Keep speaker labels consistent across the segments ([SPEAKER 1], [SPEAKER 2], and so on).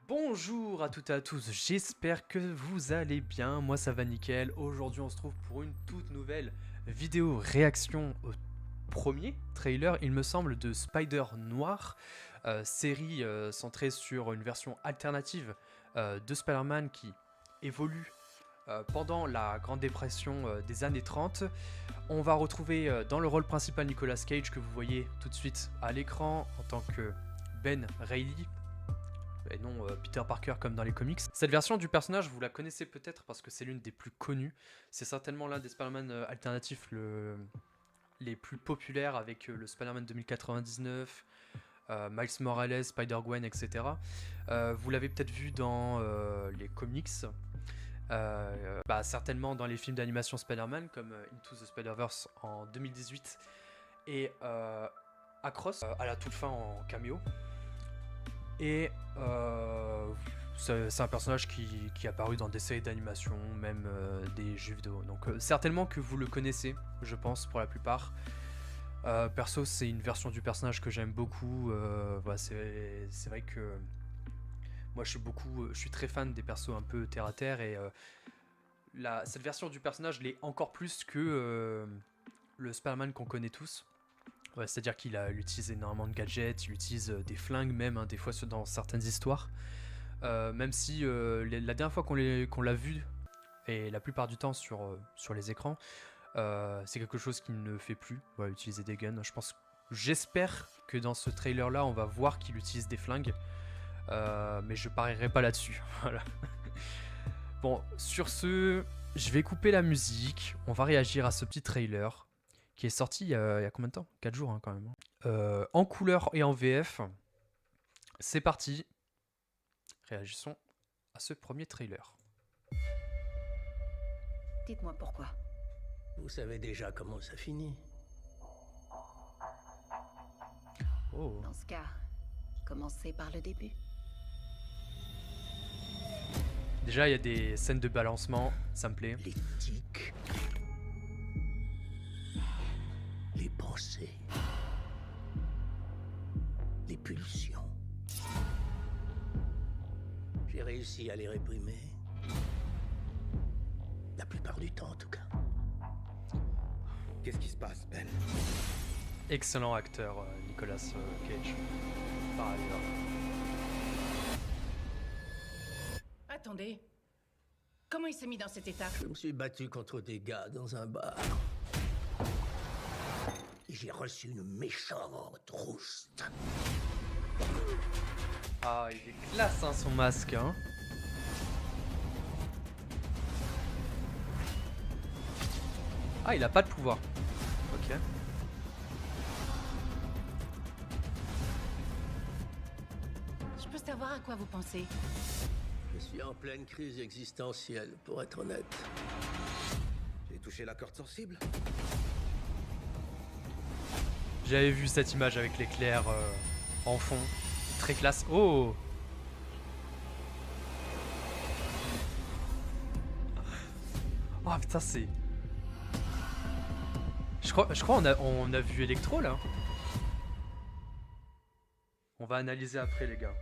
[SPEAKER 1] Bonjour à toutes et à tous, j'espère que vous allez bien, moi ça va nickel. Aujourd'hui on se trouve pour une toute nouvelle vidéo réaction au premier trailer, il me semble, de Spider Noir, série centrée sur une version alternative de Spider-Man qui évolue pendant la Grande Dépression des années 30. On va retrouver dans le rôle principal Nicolas Cage, que vous voyez tout de suite à l'écran en tant que Ben Reilly, et non Peter Parker comme dans les comics. Cette version du personnage, vous la connaissez peut-être parce que c'est l'une des plus connues. C'est certainement l'un des Spider-Man alternatifs les plus populaires, avec le Spider-Man 2099, Miles Morales, Spider-Gwen, etc. Vous l'avez peut-être vu dans les comics, certainement dans les films d'animation Spider-Man comme Into the Spider-Verse en 2018 et Across à la toute fin en caméo. Et c'est un personnage qui est apparu dans des séries d'animation, même des jeux vidéo. Donc certainement que vous le connaissez, je pense, pour la plupart. Perso, c'est une version du personnage que j'aime beaucoup. Voilà, c'est vrai que moi je suis très fan des persos un peu terre à terre, et cette version du personnage l'est encore plus que le Spider-Man qu'on connaît tous. Ouais, c'est-à-dire qu'il utilise énormément de gadgets, il utilise des flingues même, hein, des fois dans certaines histoires. Même si la dernière fois qu'on l'a vu, et la plupart du temps sur les écrans, c'est quelque chose qu'il ne fait plus, utiliser des guns. J'espère que dans ce trailer-là, on va voir qu'il utilise des flingues, mais je parierai pas là-dessus. Voilà. Bon, sur ce, je vais couper la musique, on va réagir à ce petit trailer qui est sorti il y a combien de temps? 4 jours hein, quand même. En couleur et en VF. C'est parti. Réagissons à ce premier trailer.
[SPEAKER 2] Dites-moi pourquoi.
[SPEAKER 3] Vous savez déjà comment ça finit.
[SPEAKER 1] Oh.
[SPEAKER 2] Dans ce cas, commencez par le début.
[SPEAKER 1] Déjà, il y a des scènes de balancement, ça me plaît.
[SPEAKER 3] Les tics. Les pensées. Les pulsions. J'ai réussi à les réprimer. La plupart du temps, en tout cas.
[SPEAKER 4] Qu'est-ce qui se passe, Ben?
[SPEAKER 1] Excellent acteur, Nicolas Cage. Par ailleurs.
[SPEAKER 5] Attendez. Comment il s'est mis dans cet état?
[SPEAKER 3] Je me suis battu contre des gars dans un bar. Et j'ai reçu une méchante rouste.
[SPEAKER 1] Ah, il est classe, hein, son masque, hein. Ah, il a pas de pouvoir. Ok.
[SPEAKER 5] Je peux savoir à quoi vous pensez?
[SPEAKER 3] Je suis en pleine crise existentielle, pour être honnête.
[SPEAKER 4] J'ai touché la corde sensible?
[SPEAKER 1] J'avais vu cette image avec l'éclair en fond. Très classe. Oh! Oh putain, c'est... Je crois on a vu Electro là. On va analyser après, les gars.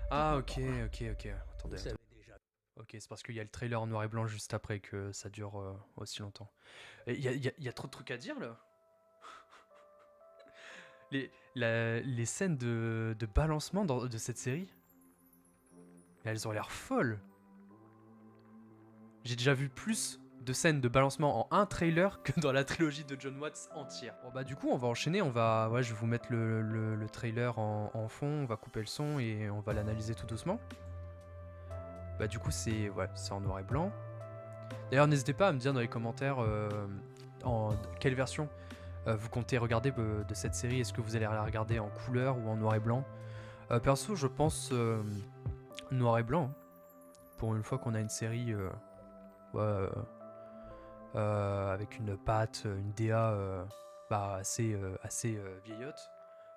[SPEAKER 1] Ah, ok. Attendez.
[SPEAKER 3] Vous savez déjà.
[SPEAKER 1] Ok, c'est parce qu'il y a le trailer en noir et blanc juste après que ça dure aussi longtemps. Il y a trop de trucs à dire là. Les scènes de balancement de cette série, elles ont l'air folles. J'ai déjà vu plus de scènes de balancement en un trailer que dans la trilogie de John Watts entière. Bon bah du coup on va enchaîner, je vais vous mettre le trailer en fond, on va couper le son et on va l'analyser tout doucement. Bah du coup c'est en noir et blanc. D'ailleurs n'hésitez pas à me dire dans les commentaires en quelle version vous comptez regarder de cette série. Est-ce que vous allez la regarder en couleur ou en noir et blanc? Perso je pense noir et blanc, hein. Pour une fois qu'on a une série avec une patte, une DA assez vieillotte.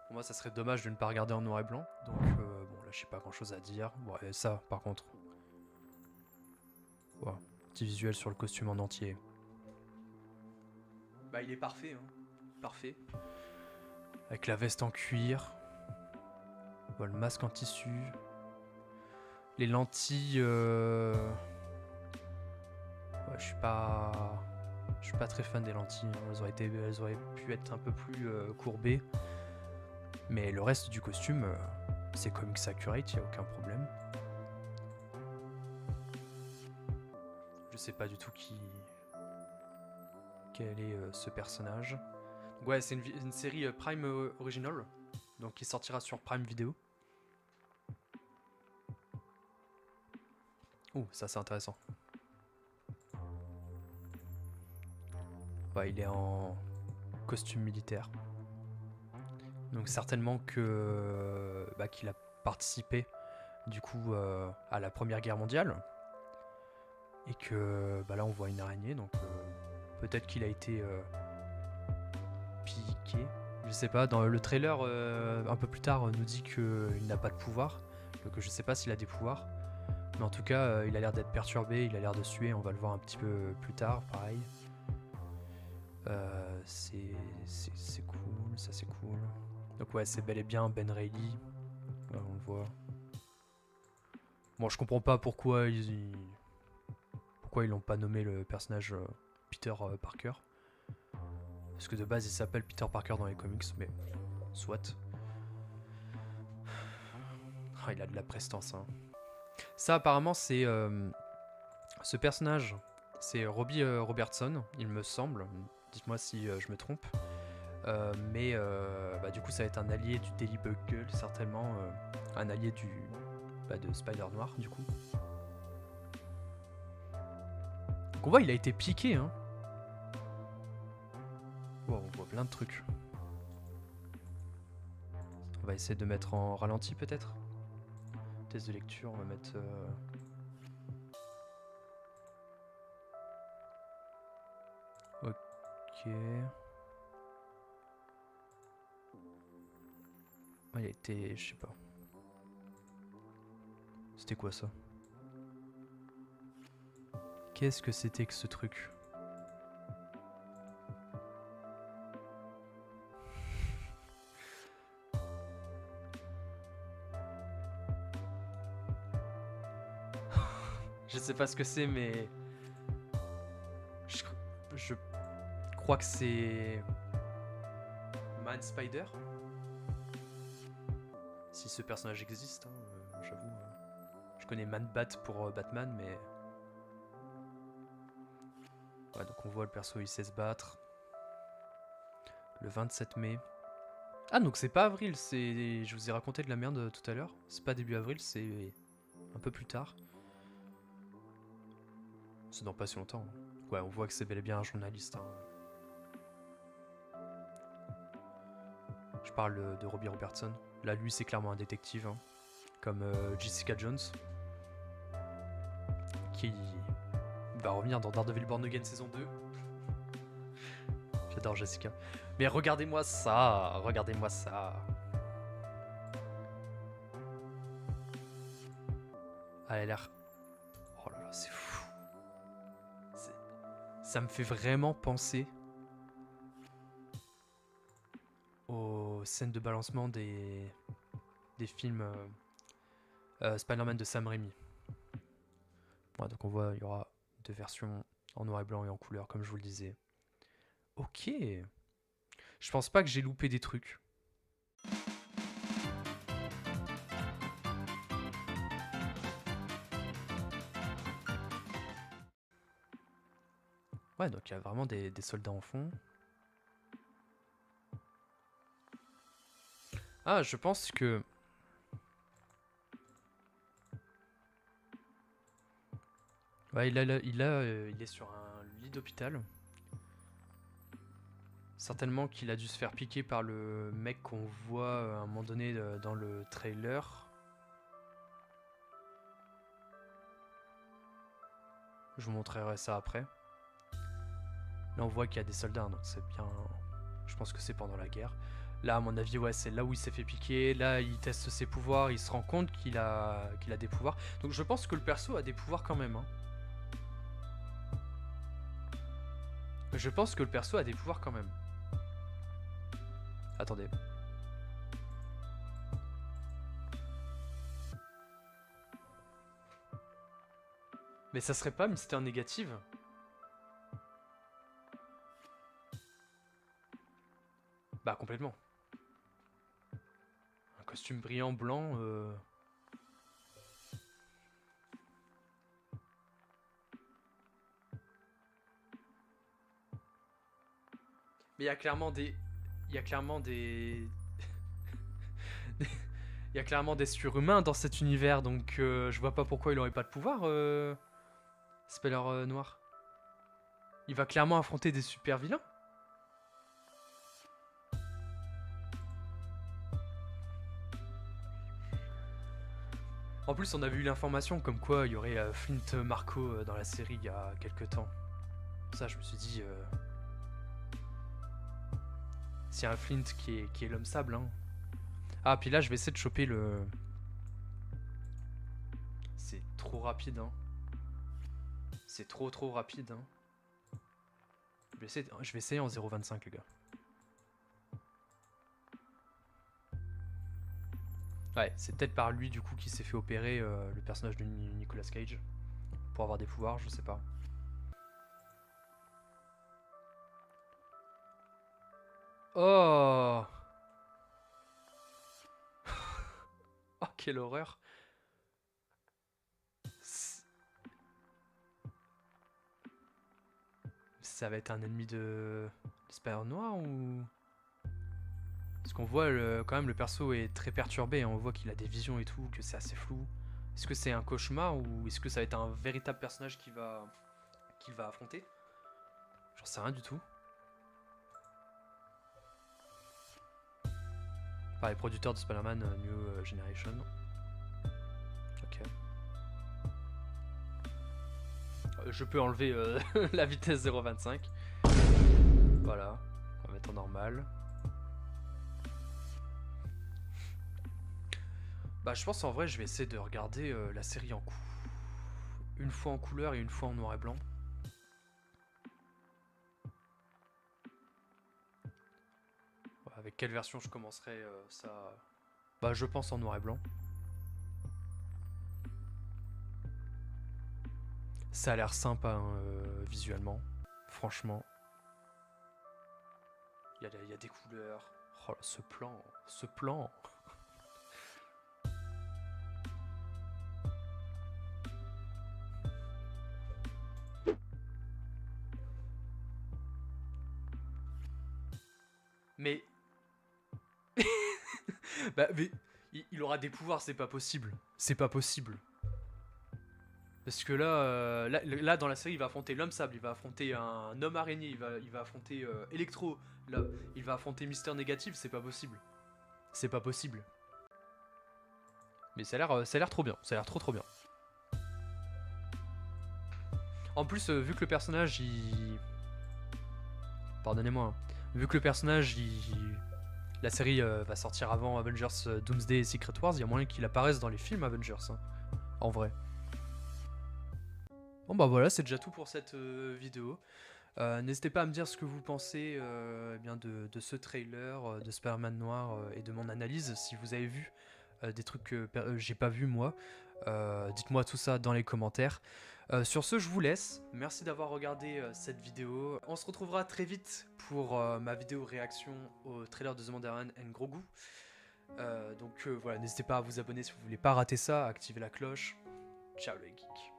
[SPEAKER 1] Pour moi ça serait dommage de ne pas regarder en noir et blanc. Donc bon là j'ai pas grand chose à dire. Bon, et ça par contre, petit visuel sur le costume en entier. Bah il est parfait, hein. Parfait. Avec la veste en cuir. Le masque en tissu. Les lentilles... Ouais, je suis pas très fan des lentilles. Elles auraient pu être un peu plus courbées. Mais le reste du costume, c'est comics accurate, y a aucun problème. Je sais pas du tout quel est ce personnage. Donc ouais, c'est une série Prime Original, donc qui sortira sur Prime Video. Ouh, ça c'est intéressant. Bah, il est en costume militaire. Donc certainement que qu'il a participé du coup à la Première Guerre mondiale. Et que là on voit une araignée, donc peut-être qu'il a été piqué. Je sais pas, dans le trailer un peu plus tard nous dit qu'il n'a pas de pouvoir. Donc je sais pas s'il a des pouvoirs. Mais en tout cas il a l'air d'être perturbé, il a l'air de suer, on va le voir un petit peu plus tard, pareil. C'est cool, ça c'est cool. Donc ouais, c'est bel et bien Ben Reilly. On le voit. Bon, je comprends pas pourquoi ils l'ont pas nommé le personnage Peter Parker. Parce que de base il s'appelle Peter Parker dans les comics, mais soit. Ah, il a de la prestance. Hein. Ça apparemment c'est... ce personnage, c'est Robbie Robertson, il me semble. Dites-moi si je me trompe. Mais du coup ça va être un allié du Daily Bugle, certainement. Un allié de Spider-Noir du coup. Donc on voit il a été piqué hein. Wow, on voit plein de trucs. On va essayer de mettre en ralenti peut-être. Test de lecture, on va mettre... Ok. Il a été... je sais pas. C'était quoi ça? Qu'est-ce que c'était que ce truc? Je sais pas ce que c'est mais... Je crois que c'est... Man Spider? Si ce personnage existe, hein, j'avoue. Je connais Man Bat pour Batman, mais... Ouais, donc on voit le perso, il sait se battre. Le 27 mai. Ah, donc c'est pas avril, c'est... Je vous ai raconté de la merde tout à l'heure. C'est pas début avril, c'est un peu plus tard. C'est dans pas si longtemps. Ouais, on voit que c'est bel et bien un journaliste. Hein. Je parle de Robbie Robertson. Là, lui, c'est clairement un détective. Hein. Comme Jessica Jones. Qui va revenir dans Daredevil Born Again saison 2. J'adore Jessica. Mais regardez-moi ça. Regardez-moi ça. Ah, elle a l'air... Oh là là, c'est fou. Ça me fait vraiment penser aux scènes de balancement des films Spider-Man de Sam Raimi. Ouais, donc on voit, il y aura deux versions en noir et blanc et en couleur, comme je vous le disais. Ok. Je pense pas que j'ai loupé des trucs. Ouais, donc il y a vraiment des soldats en fond. Ah, je pense que... Ouais, il est sur un lit d'hôpital. Certainement qu'il a dû se faire piquer par le mec qu'on voit à un moment donné dans le trailer. Je vous montrerai ça après. Là, on voit qu'il y a des soldats, donc c'est bien... Je pense que c'est pendant la guerre. Là, à mon avis, ouais, c'est là où il s'est fait piquer. Là, il teste ses pouvoirs, il se rend compte qu'il a des pouvoirs. Donc je pense que le perso a des pouvoirs quand même. Hein. Je pense que le perso a des pouvoirs quand même. Attendez. Mais ça serait pas Mister Négative? Bah complètement. Un costume brillant blanc. Mais il y a clairement des... Il y a clairement des... Il y a clairement des surhumains dans cet univers, donc je vois pas pourquoi il aurait pas de pouvoir, Speller Noir. Il va clairement affronter des super vilains. En plus, on avait eu l'information comme quoi il y aurait Flint Marco dans la série il y a quelques temps. Ça, je me suis dit... S'il y a un Flint qui est l'homme sable, hein. Ah, puis là, je vais essayer de choper le... C'est trop rapide, hein. C'est trop rapide, hein. Je vais essayer en 0.25, les gars. Ouais, c'est peut-être par lui, du coup, qui s'est fait opérer le personnage de Nicolas Cage. Pour avoir des pouvoirs, je sais pas. Oh! Oh, quelle horreur! Ça va être un ennemi de Spider Noir ou... Parce qu'on voit quand même le perso est très perturbé, hein. On voit qu'il a des visions et tout, que c'est assez flou. Est-ce que c'est un cauchemar ou est-ce que ça va être un véritable personnage qu'il va affronter? J'en sais rien du tout. Par les producteurs de Spider-Man New Generation. Ok. Je peux enlever la vitesse 0.25. Voilà. On va mettre en normal. Bah je pense en vrai je vais essayer de regarder la série en une fois en couleur et une fois en noir et blanc. Avec quelle version je commencerai ça? Bah je pense en noir et blanc. Ça a l'air sympa hein, visuellement. Franchement. Il y a des couleurs. Oh là, ce plan. Ce plan. Mais... bah, mais il aura des pouvoirs, c'est pas possible. C'est pas possible. Parce que là, là, dans la série, il va affronter l'homme sable, il va affronter un homme araignée, il va affronter Electro, là, il va affronter Mister Négatif, c'est pas possible. C'est pas possible. Mais ça a l'air trop bien, ça a l'air trop bien. En plus, vu que le personnage, Pardonnez-moi, hein. Vu que le personnage, la série va sortir avant Avengers Doomsday et Secret Wars, il y a moyen qu'il apparaisse dans les films Avengers, hein, en vrai. Bon bah voilà, c'est déjà tout pour cette vidéo. N'hésitez pas à me dire ce que vous pensez eh bien de ce trailer de Spider-Man Noir et de mon analyse. Si vous avez vu des trucs que j'ai pas vu moi, dites-moi tout ça dans les commentaires. Sur ce, je vous laisse. Merci d'avoir regardé cette vidéo. On se retrouvera très vite pour ma vidéo réaction au trailer de The Mandarin and Grogu. Donc voilà, n'hésitez pas à vous abonner si vous voulez pas rater ça, à activer la cloche. Ciao les geeks.